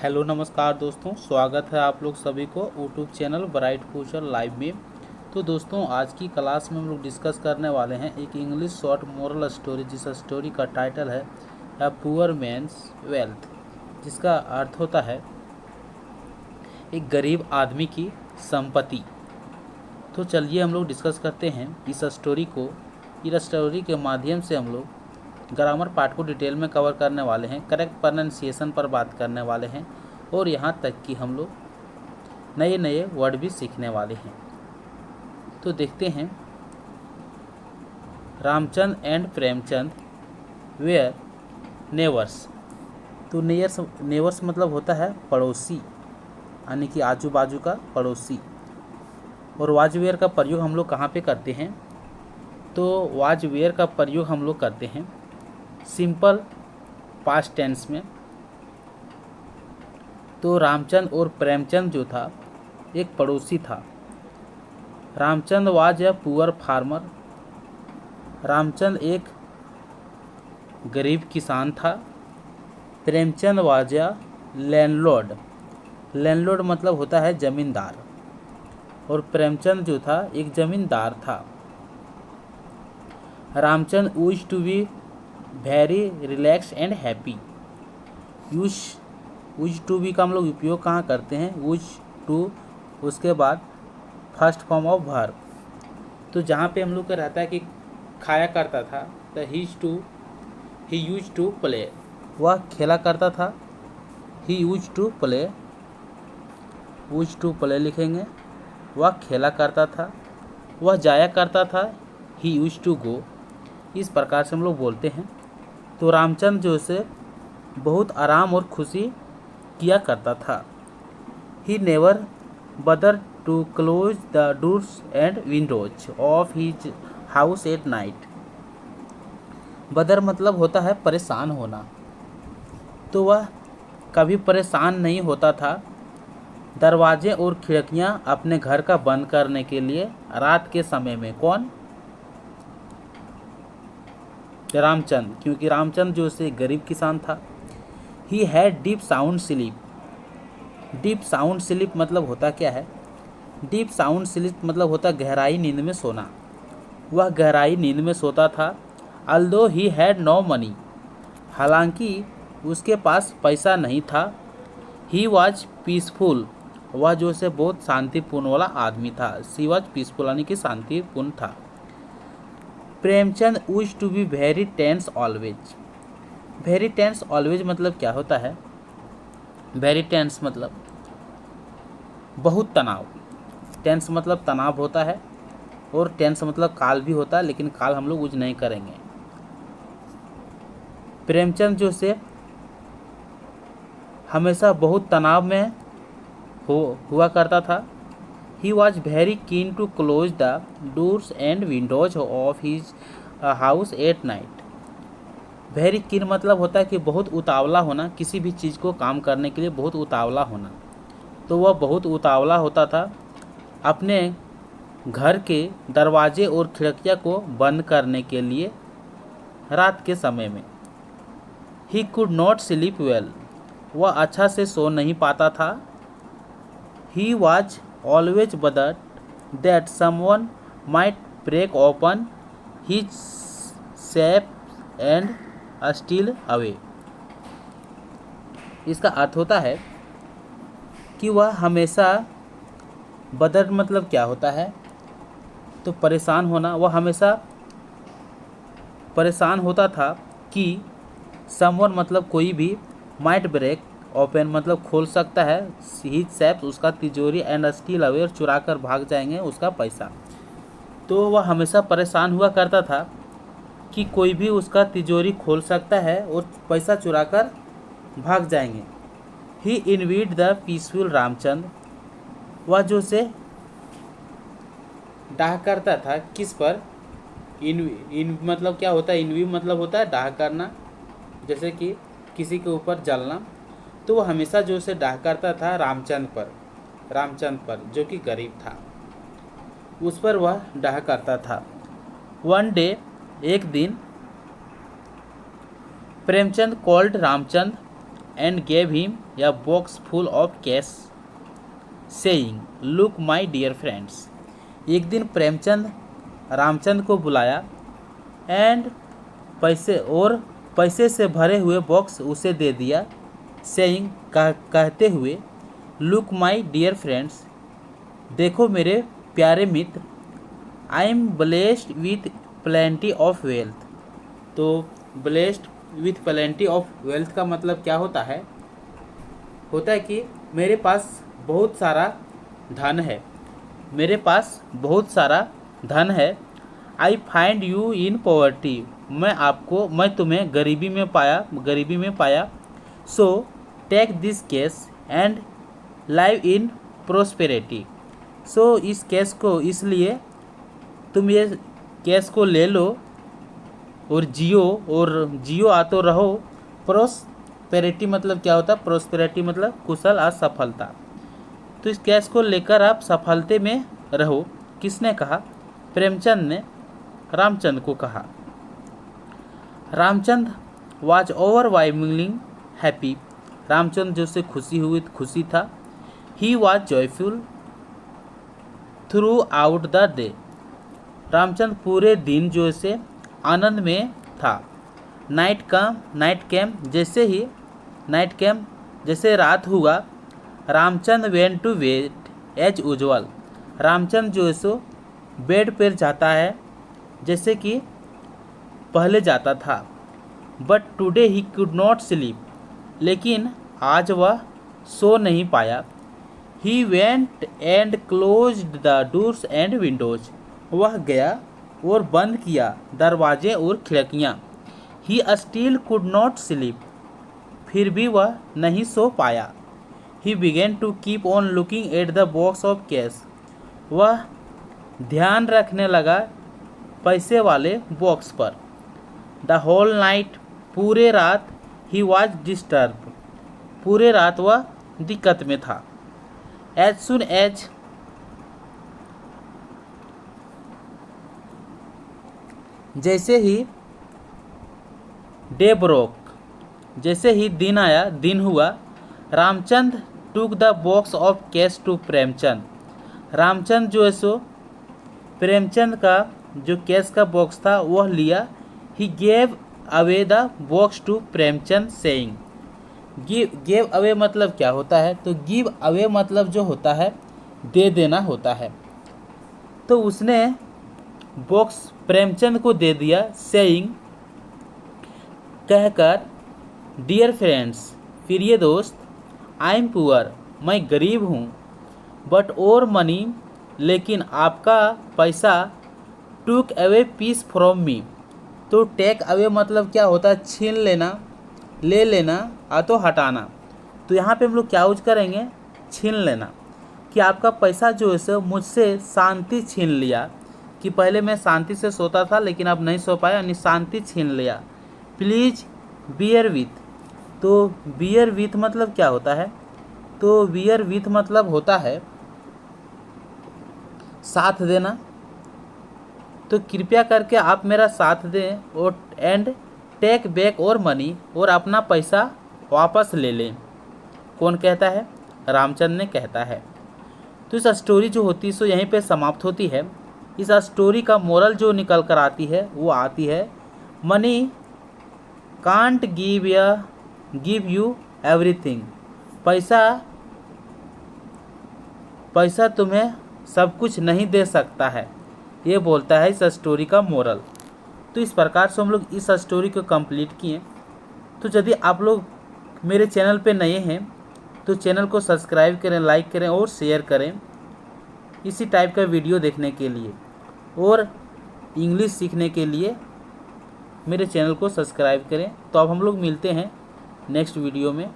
Hello नमस्कार दोस्तों, स्वागत है आप लोग सभी को YouTube channel bright future live में। तो दोस्तों, आज की क्लास में हम लोग डिस्कस करने वाले हैं एक इंग्लिश शॉर्ट मोरल स्टोरी, जिस स्टोरी का टाइटल है अ पुअर मैन्स वेल्थ, जिसका अर्थ होता है एक गरीब आदमी की संपत्ति। तो चलिए हम लोग डिस्कस करते हैं इस स्टोरी को। इस स्टोरी के माध्यम से हम लोग ग्रामर पार्ट को डिटेल में कवर करने वाले हैं, करेक्ट प्रोनाउंसिएशन पर बात करने वाले हैं और यहाँ तक कि हम लोग नए नए वर्ड भी सीखने वाले हैं। तो देखते हैं, रामचंद्र एंड प्रेमचंद वेयर नेवर्स। तो नेवर्स मतलब होता है पड़ोसी, यानी कि आजू बाजू का पड़ोसी। और वाज वेयर का प्रयोग हम लोग कहाँ पे करते हैं? तो वाज वेयर का प्रयोग हम लोग करते हैं सिंपल पास्ट टेंस में। तो रामचंद्र और प्रेमचंद जो था एक पड़ोसी था। Ramchandra was a poor farmer. Ramchandra एक गरीब किसान था। Premchand was a landlord. Landlord मतलब होता है जमींदार, और प्रेमचंद जो था एक जमींदार था। Ramchandra used to be very relax and happy. Use to be का हम लोग उपयोग कहाँ करते हैं? यूज टू, उसके बाद फर्स्ट फॉर्म ऑफ वर्ब। तो जहाँ पे हम लोग का रहता है कि खाया करता था, तो ही यूज टू प्ले, वह खेला करता था। He used to play, used to play लिखेंगे, वह खेला करता था। वह जाया करता था, ही यूज टू गो। इस प्रकार से हम लोग बोलते हैं। तो रामचंद्र जो से बहुत आराम और खुशी किया करता था। He never bother to close the doors and windows of his house at night. Bother मतलब होता है परेशान होना। तो वह कभी परेशान नहीं होता था दरवाजे और खिड़कियां अपने घर का बंद करने के लिए रात के समय में। कौन? रामचंद्र, क्योंकि रामचंद्र जो से गरीब किसान था। He had deep sound sleep. Deep sound sleep मतलब होता क्या है? डीप साउंड स्लीप मतलब होता गहराई नींद में सोना। वह गहराई नींद में सोता था। Although he had no money, हालांकि उसके पास पैसा नहीं था। ही वॉज पीसफुल, वह जो से बहुत शांतिपूर्ण वाला आदमी था। सी वॉज पीसफुल यानी कि शांतिपूर्ण था। Premchand used to be very tense always. Very tense always मतलब क्या होता है? वेरी टेंस मतलब बहुत तनाव। टेंस मतलब तनाव होता है, और टेंस मतलब काल भी होता है, लेकिन काल हम लोग यूज नहीं करेंगे। प्रेमचंद जो से हमेशा बहुत तनाव में हुआ करता था। He was very keen to close the doors and windows of his house at night. Very keen मतलब होता है कि बहुत उतावला होना, किसी भी चीज़ को काम करने के लिए बहुत उतावला होना। तो वह बहुत उतावला होता था अपने घर के दरवाजे और खिड़कियाँ को बंद करने के लिए रात के समय में। He could not sleep well, वह अच्छा से सो नहीं पाता था। He was always bothered that someone might break open his safe and steal away. इसका अर्थ होता है कि वह हमेशा, बदर मतलब क्या होता है? तो परेशान होना। वह हमेशा परेशान होता था कि समवन मतलब कोई भी, माइट ब्रेक ओपन मतलब खोल सकता है, हिज सेफ उसका तिजोरी, एंड स्टील अवे और चुरा कर भाग जाएंगे उसका पैसा। तो वह हमेशा परेशान हुआ करता था कि कोई भी उसका तिजोरी खोल सकता है और पैसा चुरा कर भाग जाएंगे। ही इनवीड द पीसफुल रामचंद्र, वह जो से डाह करता था किस पर? इन मतलब क्या होता है? इनवी मतलब होता है डाह करना, जैसे कि किसी के ऊपर जलना। तो वह हमेशा जो से डाह करता था रामचंद्र पर जो कि गरीब था, उस पर वह डाह करता था। वन डे, एक दिन, Premchand called Ramchand and gave him a box full of cash, saying, "Look, my dear friends." एक दिन प्रेमचंद रामचंद को बुलाया एंड पैसे से भरे हुए बॉक्स उसे दे दिया, सेइंग कहते हुए, लुक माई डियर फ्रेंड्स, देखो मेरे प्यारे मित्र, I am blessed with plenty of wealth. तो blessed with plenty of wealth का मतलब क्या होता है? होता है कि मेरे पास बहुत सारा धन है, मेरे पास बहुत सारा धन है। I find you in poverty, मैं तुम्हें गरीबी में पाया। So take this case and live in prosperity. So इस केस को, इसलिए तुम ये केस को ले लो और जियो आतो रहो। प्रोस्पेरिटी मतलब क्या होता है? प्रोस्पेरिटी मतलब कुशल असफलता। तो इस केस को लेकर आप सफलते में रहो। किसने कहा? प्रेमचंद ने रामचंद को कहा। Ramchand was overwhelmingly happy, Ramchand जो से खुशी था। He was joyful through out the day, Ramchand पूरे दिन जो से आनंद में था। नाइट कैम जैसे रात हुआ, Ramchand went to bed as usual, Ramchand जो है सो बेड पर जाता है जैसे कि पहले जाता था। But today he could not sleep, लेकिन आज वह सो नहीं पाया। He went and closed the doors and windows, वह गया और बंद किया दरवाजे और खिड़कियाँ। He still could not sleep, फिर भी वह नहीं सो पाया। He began to keep on looking at the box of cash, वह ध्यान रखने लगा पैसे वाले बॉक्स पर। द होल नाइट, पूरे रात, ही वॉज डिस्टर्ब, पूरे रात वह दिक्कत में था। एज सुन एज जैसे ही डे ब्रोक, जैसे ही दिन हुआ, Ramchand took the box of cash to Premchand, Ramchand जो है सो प्रेमचंद का जो कैश का बॉक्स था वह लिया। He gave away the box to Premchand saying, give away मतलब क्या होता है? तो गिव अवे मतलब जो होता है दे देना होता है। तो उसने बॉक्स प्रेमचंद को दे दिया, सेइंग कहकर, डियर फ्रेंड्स, प्रिय दोस्त, आई एम पुअर, मैं गरीब हूँ। बट और मनी, लेकिन आपका पैसा, टूक अवे पीस फ्रॉम मी। तो टेक अवे मतलब क्या होता है? छीन लेना, ले लेना, तो हटाना। तो यहाँ पे हम लोग क्या यूज करेंगे? छीन लेना, कि आपका पैसा जो है सो मुझसे शांति छीन लिया, कि पहले मैं शांति से सोता था लेकिन अब नहीं सो पाया, यानी शांति छीन लिया। प्लीज़ बियर विथ, तो बियर विथ मतलब क्या होता है? तो बियर विथ मतलब होता है साथ देना। तो कृपया करके आप मेरा साथ दें और एंड टेक बैक और मनी, और अपना पैसा वापस ले लें। कौन कहता है? रामचंद ने कहता है। तो इस स्टोरी जो होती है सो यहीं पे समाप्त होती है। इस स्टोरी का मोरल जो निकल कर आती है वो आती है, money can't give you everything, पैसा तुम्हें सब कुछ नहीं दे सकता है, ये बोलता है इस स्टोरी का मोरल। तो इस प्रकार से हम लोग इस स्टोरी को कंप्लीट किए। तो यदि आप लोग मेरे चैनल पे नए हैं तो चैनल को सब्सक्राइब करें, लाइक करें और शेयर करें इसी टाइप का वीडियो देखने के लिए, और इंग्लिश सीखने के लिए मेरे चैनल को सब्सक्राइब करें। तो अब हम लोग मिलते हैं नेक्स्ट वीडियो में।